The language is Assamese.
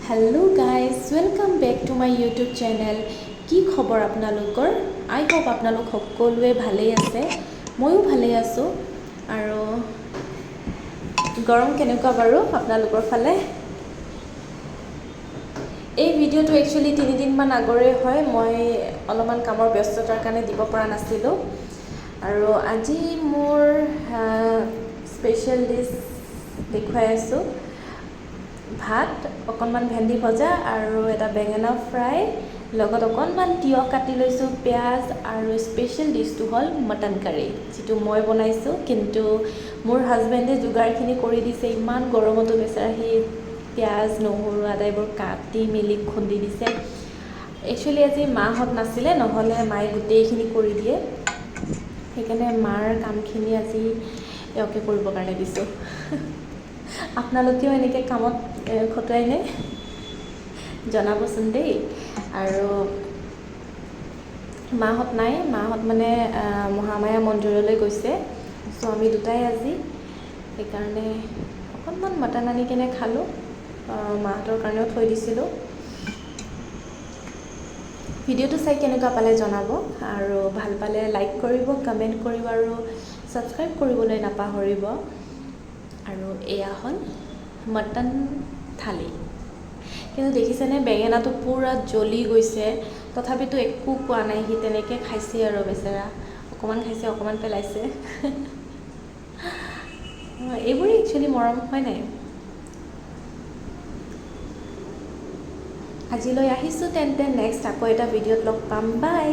Hello' guys welcome back to my YouTube channel. কি খবৰ আপোনালোকৰ? আই হোপ আপোনালোক সকলোৱে ভালেই আছে, ময়ো ভালেই আছোঁ। আৰু গৰম কেনেকুৱা বাৰু আপোনালোকৰ ফালে? এই ভিডিঅ'টো একচুৱেলি 3 দিনমান আগৰে হয়, মই অলপমান কামৰ ব্যস্ততাৰ কাৰণে দিব পৰা নাছিলোঁ। আৰু আজি মোৰ স্পেচিয়েল ডিছ দেখুৱাই আছোঁ। ভাত, অকণমান ভেন্দি ভজা আৰু এটা বেঙেনা ফ্ৰাই, লগত অকণমান তিয়ঁহ কাটি লৈছোঁ, পিঁয়াজ, আৰু স্পেচিয়েল ডিছটো হ'ল মটন কাৰী, যিটো মই বনাইছোঁ। কিন্তু মোৰ হাজবেণ্ডে যোগাৰখিনি কৰি দিছে। ইমান গৰমতো বেচেৰা সি পিঁয়াজ, নহৰু, আদা এইবোৰ কাটি মেলি খুন্দি দিছে। একচুৱেলি আজি মাহঁত নাছিলে, নহ'লে মায়ে গোটেইখিনি কৰি দিয়ে। সেইকাৰণে মাৰ কামখিনি আজি এওঁকে কৰিবৰ কাৰণে দিছোঁ। আপোনালোকেও এনেকৈ কামত খটুৱাইনে? জনাবচোন দেই। আৰু মাহঁত নাই, মাহঁত মানে মহামায়া মন্দিৰলৈ গৈছে। চ' আমি দুটাই আজি, সেইকাৰণে অকণমান মটন আনি কিনে খালোঁ। মাহঁতৰ কাৰণেও থৈ দিছিলোঁ। ভিডিঅ'টো চাই কেনেকুৱা পালে জনাব, আৰু ভাল পালে লাইক কৰিব, কমেণ্ট কৰিব, আৰু ছাবস্ক্ৰাইব কৰিবলৈ নাপাহৰিব। আৰু এয়া হ'ল মটন থালি। কিন্তু দেখিছেনে, বেঙেনাটো পূৰা জ্বলি গৈছে, তথাপিতো একো কোৱা নাই। সি তেনেকৈ খাইছে আৰু বেচেৰা, অকণমান খাইছে, অকণমান পেলাইছে। এইবোৰেই একচুৱেলি মৰম, হয় নাই? আজিলৈ আহিছোঁ তেন্তে, নেক্সট আকৌ এটা ভিডিঅ'ত লগ পাম। বাই।